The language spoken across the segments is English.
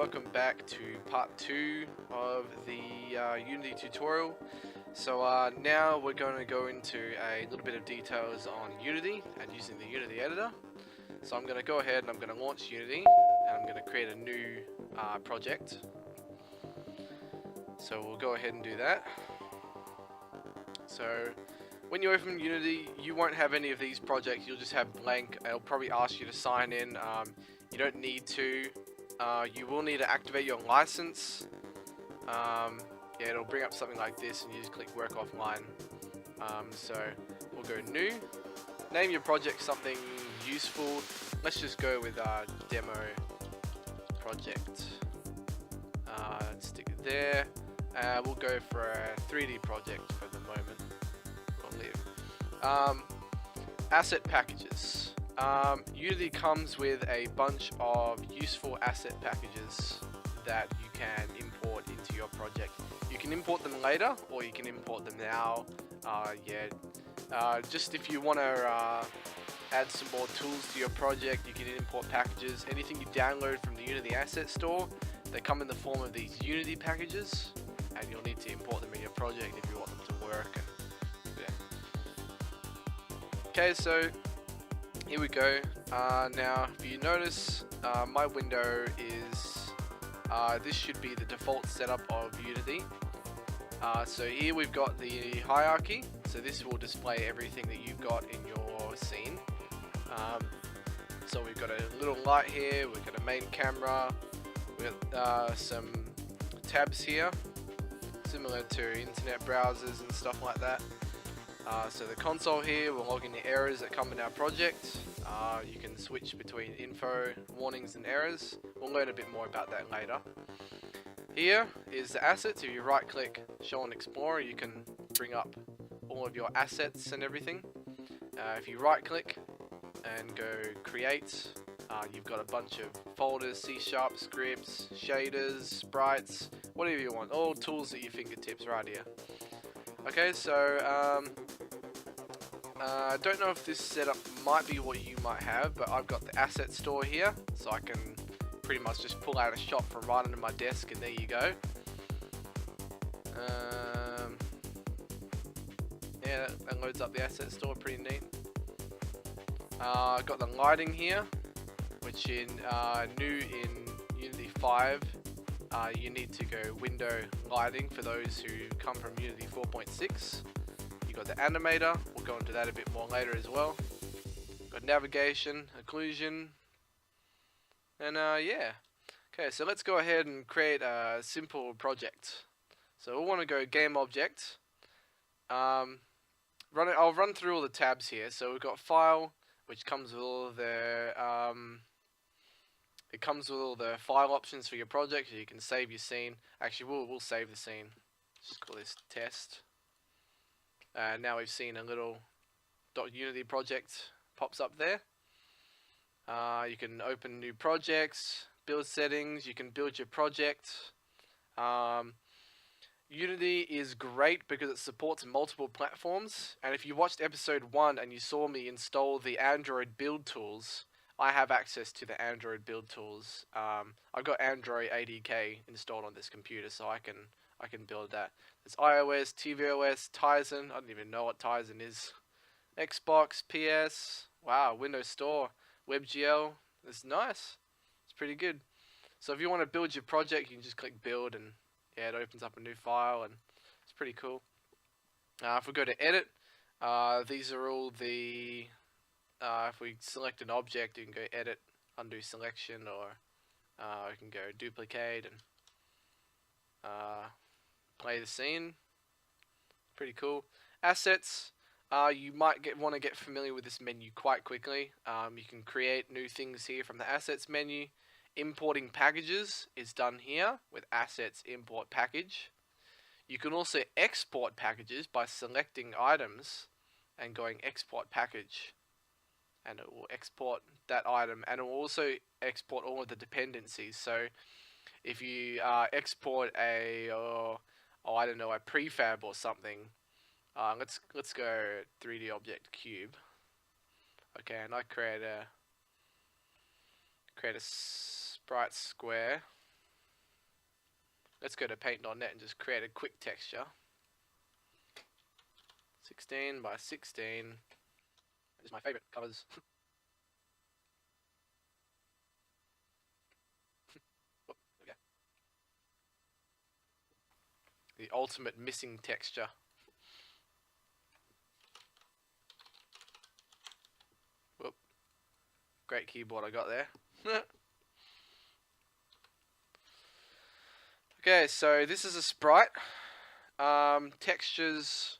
welcome back to part 2 of the Unity tutorial. So now we're going to go into a little bit of details on Unity and using the Unity editor. So I'm going to go ahead and I'm going to launch Unity and I'm going to create a new project. So we'll go ahead and do that. So when you open Unity, you won't have any of these projects, you'll just have blank. It'll probably ask you to sign in. You don't need to. You will need to activate your license. Yeah, it'll bring up something like this and you just click work offline. So we'll go new. Name your project something useful. Let's just go with demo project. Let's stick it there. We'll go for a 3D project for the moment. Asset packages. Unity comes with a bunch of useful asset packages that you can import into your project. You can import them later or you can import them now. Just if you want to add some more tools to your project, you can import packages. Anything you download from the Unity Asset Store, they come in the form of these Unity packages, and you'll need to import them in your project if you want them to work. Okay, so here we go. Now, if you notice, my window is, this should be the default setup of Unity. So here we've got the hierarchy. So this will display everything that you've got in your scene. So we've got a little light here, we've got a main camera, we've got some tabs here, similar to internet browsers and stuff like that. So the console here will log in the errors that come in our project. You can switch between info, warnings and errors. We'll learn a bit more about that later. Here is the assets. If you right click show on Explorer, you can bring up all of your assets and everything. If you right click and go create, you've got a bunch of folders, C# scripts, shaders, sprites, whatever you want. All tools at your fingertips right here. Okay, so I don't know if this setup might be what you might have, but I've got the asset store here, so I can pretty much just pull out a shot from right under my desk, and there you go. Yeah, that loads up the asset store, pretty neat. I've got the lighting here, which in new in Unity 5. You need to go window lighting for those who come from Unity 4.6. You got the animator, we'll go into that a bit more later as well. Got navigation, occlusion, and yeah. Okay, so let's go ahead and create a simple project. So we'll want to go game object. I'll run through all the tabs here. So we've got file, which comes with all the it comes with all the file options for your project, so you can save your scene. Actually, we'll save the scene. Just call this test. Now we've seen a little .unity project pops up there. You can open new projects, build settings. You can build your project. Unity is great because it supports multiple platforms. And if you watched episode 1 and you saw me install the Android build tools, I have access to the Android build tools. I've got Android ADK installed on this computer, so I can build that. There's iOS, tvOS, Tizen. I don't even know what Tizen is. Xbox, PS. Wow, Windows Store, WebGL. It's nice. It's pretty good. So if you want to build your project, you can just click build, and yeah, it opens up a new file, and it's pretty cool. If we go to edit, these are all the if we select an object, you can go edit, undo selection, or we can go duplicate and play the scene. Pretty cool. Assets, you might want to get familiar with this menu quite quickly. You can create new things here from the assets menu. Importing packages is done here with assets import package. You can also export packages by selecting items and going export package, and it will export that item, and it will also export all of the dependencies. So if you export a I don't know, a prefab or something, let's go 3D object cube. Okay, and I create a sprite square. let's go to paint.net and just create a quick texture. 16 by 16. This is my favorite colors. Oh, there we go. The ultimate missing texture. Whoop. Great keyboard I got there. Okay, so this is a sprite. Textures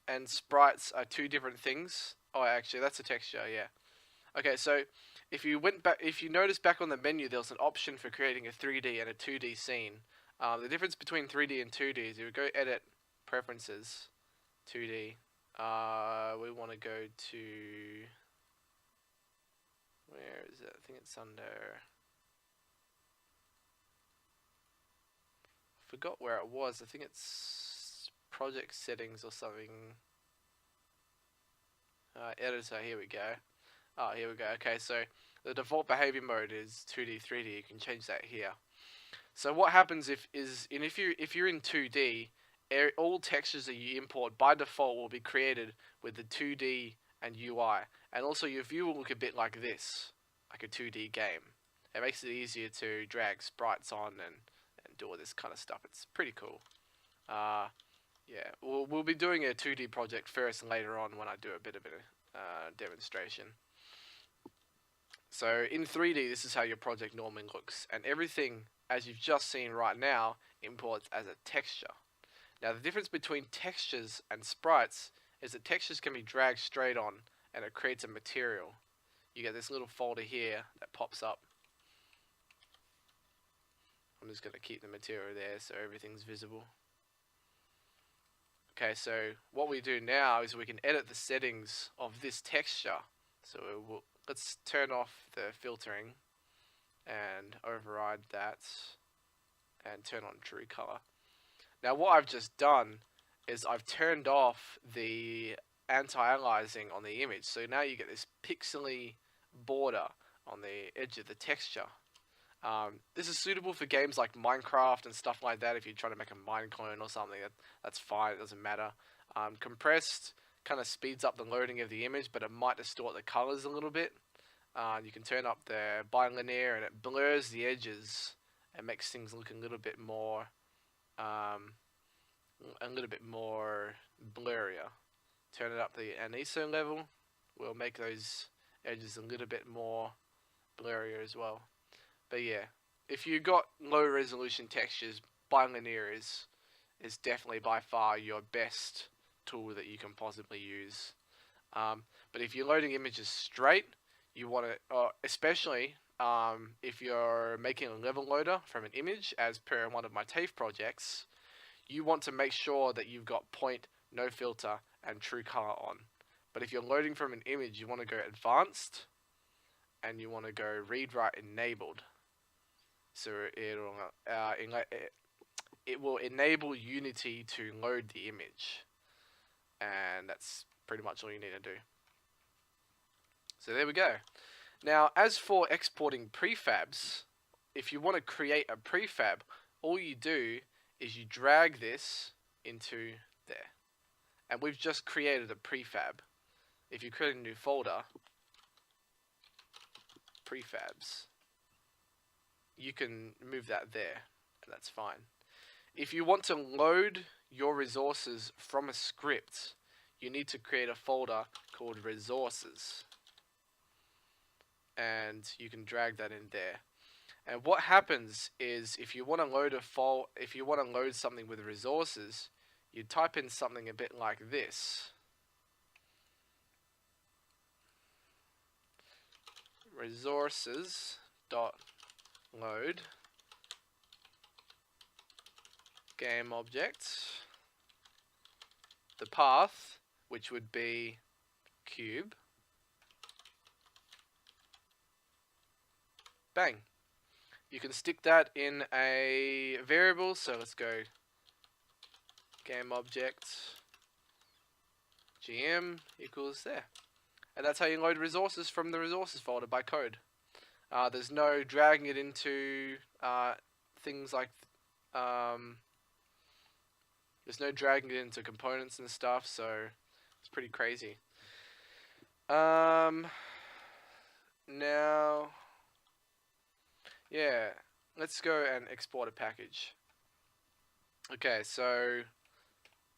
and sprites are two different things. Oh, actually, that's a texture, yeah. Okay, so if you notice back on the menu, there was an option for creating a 3D and a 2D scene. The difference between 3D and 2D is you would go edit, preferences, 2D. We want to go to, where is it? I think it's under, forgot where it was. I think it's project settings or something. Editor, here we go. Oh, here we go. Okay, so the default behavior mode is 2D, 3D. You can change that here. So what happens if you're in 2D, all textures that you import by default will be created with the 2D and UI, and also your view will look a bit like this, like a 2D game. It makes it easier to drag sprites on and do all this kind of stuff. It's pretty cool. Yeah, we'll be doing a 2D project first later on when I do a bit of a demonstration. So in 3D, this is how your project normally looks, and everything, as you've just seen right now, imports as a texture. Now the difference between textures and sprites is that textures can be dragged straight on, and it creates a material. You get this little folder here that pops up. I'm just going to keep the material there so everything's visible. Okay, so what we do now is we can edit the settings of this texture. So let's turn off the filtering and override that and turn on true color. Now what I've just done is I've turned off the anti-aliasing on the image. So now you get this pixely border on the edge of the texture. This is suitable for games like Minecraft and stuff like that. If you're trying to make a mine clone or something, that's fine, it doesn't matter. Compressed kind of speeds up the loading of the image, but it might distort the colors a little bit. You can turn up the bilinear and it blurs the edges and makes things look a little bit more blurrier. Turn it up the aniso level, will make those edges a little bit more blurrier as well. But yeah, if you got low resolution textures, bilinear is definitely by far your best tool that you can possibly use. But if you're loading images straight, you want to, especially if you're making a level loader from an image, as per one of my TAFE projects, you want to make sure that you've got point, no filter, and true color on. But if you're loading from an image, you want to go advanced, and you want to go read write enabled. So it will enable Unity to load the image, and that's pretty much all you need to do. So there we go. Now, as for exporting prefabs, if you want to create a prefab, all you do is you drag this into there, and we've just created a prefab. If you create a new folder, prefabs, you can move that there, and that's fine. If you want to load your resources from a script, you need to create a folder called resources, and you can drag that in there. And what happens is, if you want to load something with resources, you type in something a bit like this. Resources dot load game object, the path, which would be cube, bang. You can stick that in a variable, so let's go game object gm equals there. And that's how you load resources from the resources folder by code. There's no dragging it into things like There's no dragging it into components and stuff, so it's pretty crazy. Now, yeah, let's go and export a package. Okay, so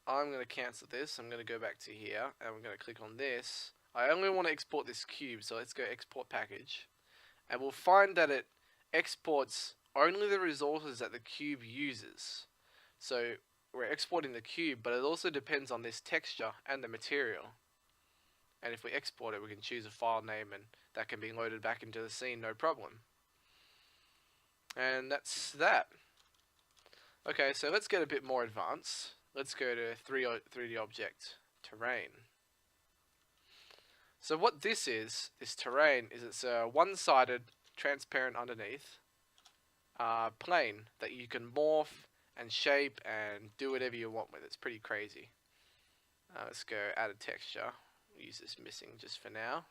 I'm going to cancel this. I'm going to go back to here, and we're going to click on this. I only want to export this cube, so let's go export package. And we'll find that it exports only the resources that the cube uses. So we're exporting the cube, but it also depends on this texture and the material. And if we export it, we can choose a file name, and that can be loaded back into the scene, no problem. And that's that. Okay, so let's get a bit more advanced. Let's go to 3D object, terrain. So what this terrain, is it's a one-sided, transparent underneath plane that you can morph and shape and do whatever you want with. It's pretty crazy. Let's go add a texture. We'll use this missing just for now.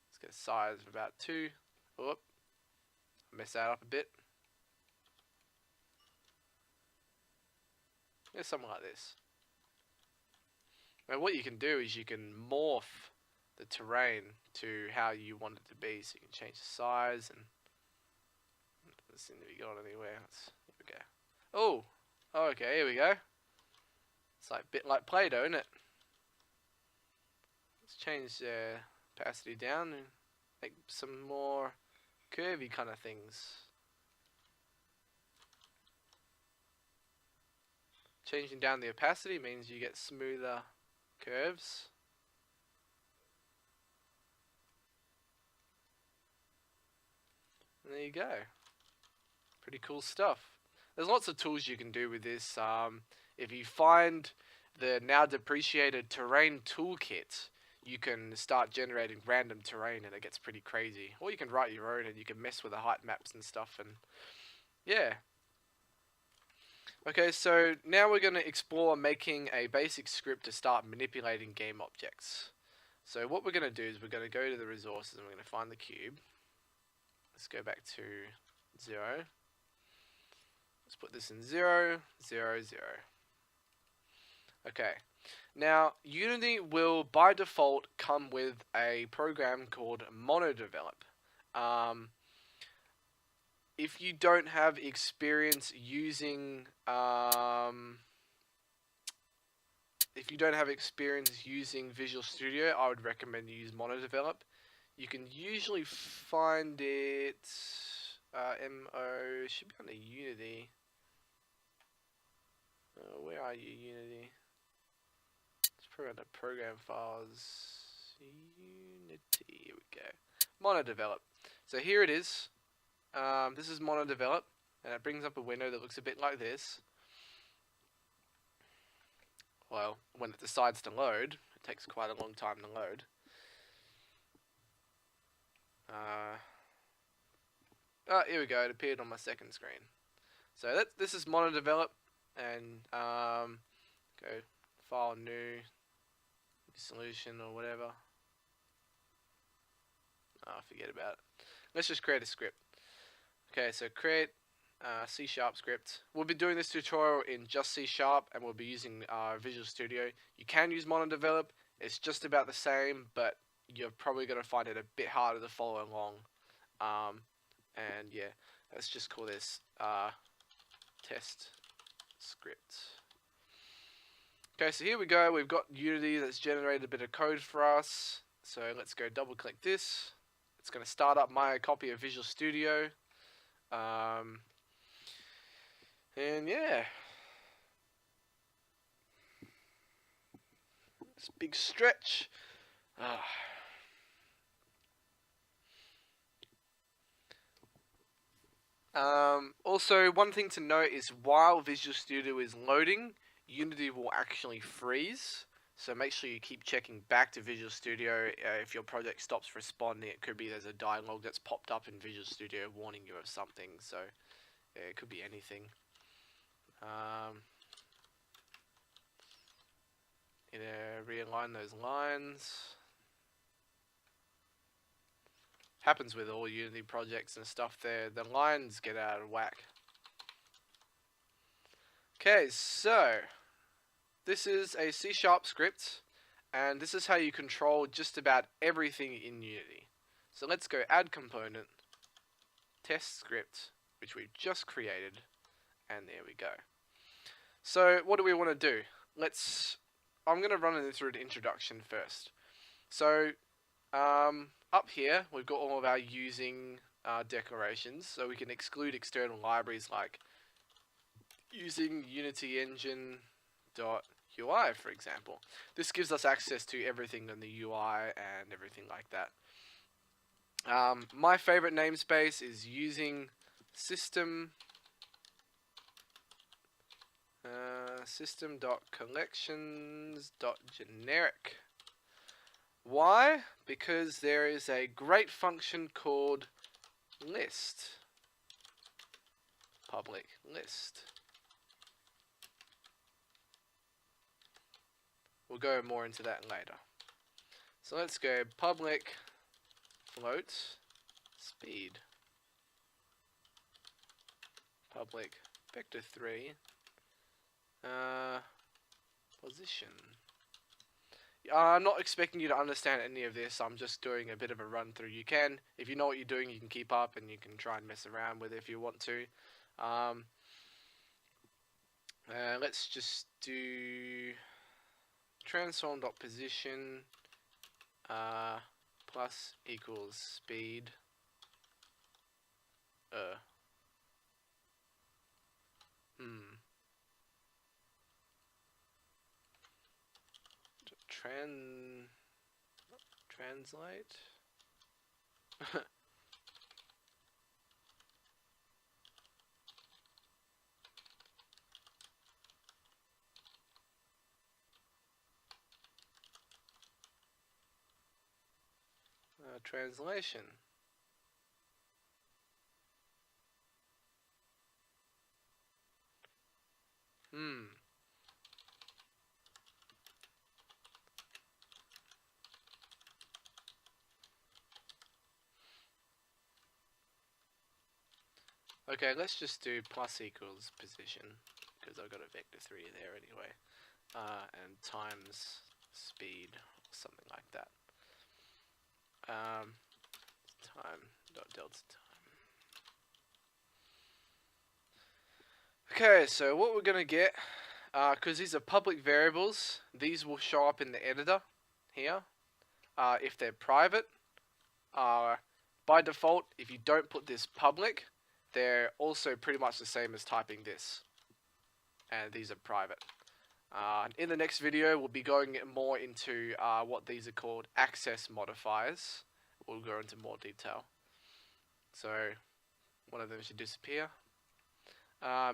Let's get a size of about 2. Whoop. Mess that up a bit. Yeah, something like this. Now what you can do is you can morph the terrain to how you want it to be. So you can change the size, and it doesn't seem to be going anywhere. Here we go. Oh, okay, here we go. It's like a bit like Play-Doh, isn't it? Let's change the opacity down and make some more curvy kind of things. Changing down the opacity means you get smoother curves. And there you go. Pretty cool stuff. There's lots of tools you can do with this. If you find the now depreciated terrain toolkit, you can start generating random terrain, and it gets pretty crazy. Or you can write your own, and you can mess with the height maps and stuff, and yeah. Okay, so now we're going to explore making a basic script to start manipulating game objects. So what we're going to do is we're going to go to the resources, and we're going to find the cube. Let's go back to 0. Let's put this in 0, 0, 0. Okay. Now, Unity will, by default, come with a program called Monodevelop. If you don't have experience using Visual Studio, I would recommend you use Monodevelop. You can usually find it should be under Unity. Where are you, Unity? It's probably under Program Files. Unity. Here we go. Monodevelop. So here it is. This is Monodevelop, and it brings up a window that looks a bit like this. Well, when it decides to load, it takes quite a long time to load. Here we go, it appeared on my second screen. So this is Monodevelop, and go file new solution or whatever. Forget about it. Let's just create a script. Okay, so create C# script. We'll be doing this tutorial in just C#, and we'll be using Visual Studio. You can use Monodevelop. It's just about the same, but you're probably going to find it a bit harder to follow along. And yeah, let's just call this test script. Okay, so here we go. We've got Unity that's generated a bit of code for us. So let's go double click this. It's going to start up my copy of Visual Studio. And yeah, it's a big stretch. Also, one thing to note is while Visual Studio is loading, Unity will actually freeze. So make sure you keep checking back to Visual Studio if your project stops responding. It could be there's a dialog that's popped up in Visual Studio warning you of something. So yeah, it could be anything. Realign those lines. Happens with all Unity projects and stuff there. The lines get out of whack. Okay, so this is a C# script, and this is how you control just about everything in Unity. So let's go add component, test script, which we've just created, and there we go. So what do we want to do? I'm going to run it through an introduction first. So up here, we've got all of our using declarations, so we can exclude external libraries like using Unity Engine .ui, for example. This gives us access to everything in the UI and everything like that. My favorite namespace is using system.collections.generic. Why? Because there is a great function called list. Public list. We'll go more into that later. So let's go public float speed. Public vector3 position. I'm not expecting you to understand any of this. I'm just doing a bit of a run through. You can, if you know what you're doing, you can keep up and you can try and mess around with it if you want to. Let's just do transform.position plus equals speed. Translate. Translation. Okay, let's just do plus equals position, because I've got a vector3 there anyway. And times speed, or something like that. Time dot delta time. Okay, so what we're gonna get, because these are public variables, these will show up in the editor here. If they're private, by default, if you don't put this public, they're also pretty much the same as typing this, and these are private. In the next video, we'll be going more into what these are called access modifiers. We'll go into more detail. So one of them should disappear.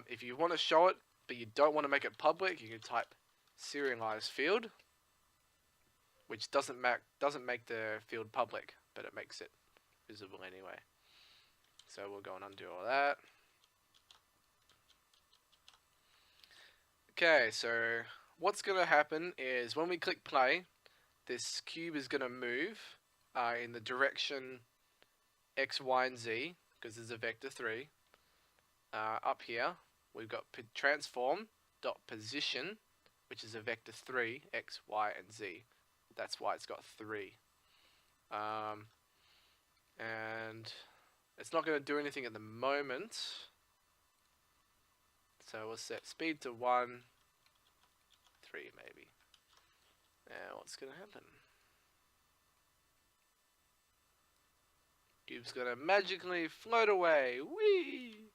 If you want to show it, but you don't want to make it public, you can type serialized field, which doesn't make the field public, but it makes it visible anyway. So we'll go and undo all that. Okay, so what's going to happen is when we click play, this cube is going to move in the direction X, Y, and Z, because there's a vector3. Up here, we've got transform.position, which is a vector3, X, Y, and Z. That's why it's got 3. And it's not going to do anything at the moment. So we'll set speed to 1, 3 maybe. Now what's going to happen? Cube's going to magically float away. Whee!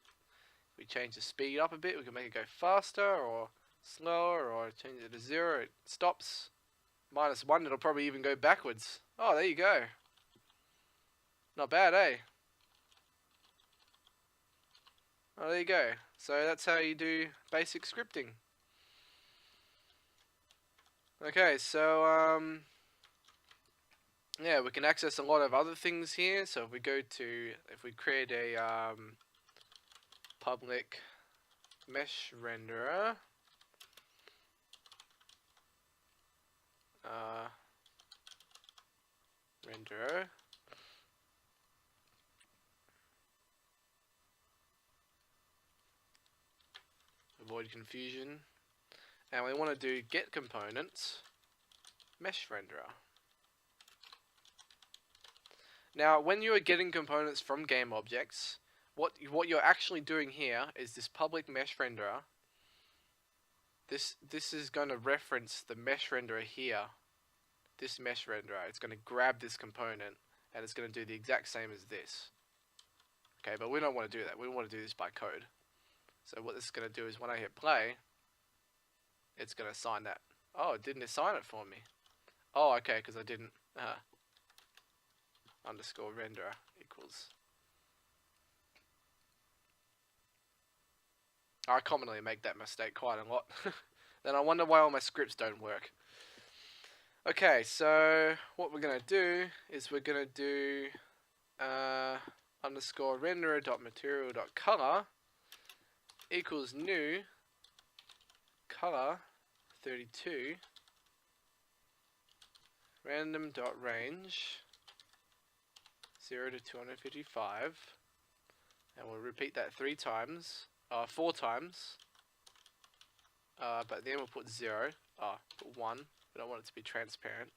We change the speed up a bit, we can make it go faster or slower, or change it to 0, it stops. -1, it'll probably even go backwards. Oh, there you go. Not bad, eh? Oh, there you go. So that's how you do basic scripting. Okay, so yeah, we can access a lot of other things here. So if we go to, if we create a public mesh renderer, avoid confusion. And we want to do get components mesh renderer. Now, when you are getting components from game objects, what you're actually doing here is this public mesh renderer. This is going to reference the mesh renderer here. This mesh renderer. It's going to grab this component and it's going to do the exact same as this. Okay, but we don't want to do that. We want to do this by code. So what this is going to do is when I hit play, it's going to assign that. Oh, it didn't assign it for me. Oh, okay, because I didn't. Underscore renderer equals. I commonly make that mistake quite a lot. Then I wonder why all my scripts don't work. Okay, so what we're going to do is we're going to do underscore renderer dot material dot color equals new color 32 random dot range 0 to 255, and we'll repeat that 4 times, but then we'll put 0, put 1, we don't want it to be transparent,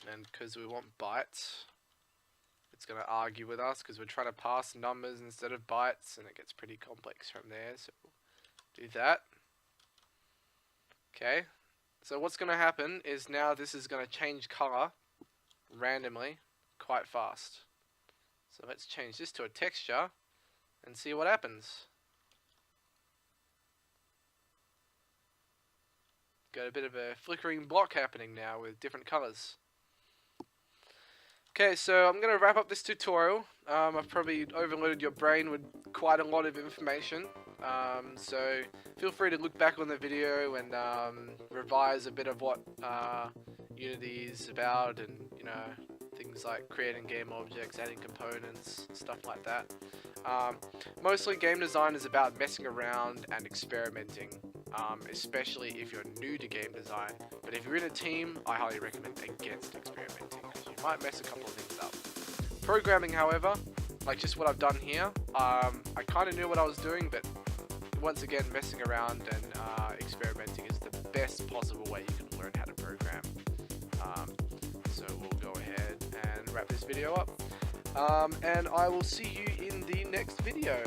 and because we want bytes, it's going to argue with us because we're trying to pass numbers instead of bytes, and it gets pretty complex from there, so we'll do that. Okay, so what's going to happen is now this is going to change color randomly quite fast. So let's change this to a texture and see what happens. Got a bit of a flickering block happening now with different colors. Okay, so I'm going to wrap up this tutorial. I've probably overloaded your brain with quite a lot of information. So feel free to look back on the video and revise a bit of what Unity is about, and things like creating game objects, adding components, stuff like that. Mostly game design is about messing around and experimenting, especially if you're new to game design. But if you're in a team, I highly recommend against experimenting, because you might mess a couple of things up. Programming, however, like just what I've done here, I kind of knew what I was doing, but once again, messing around and experimenting is the best possible way you can learn how to program. So we'll go ahead and wrap this video up, and I will see you in the next video.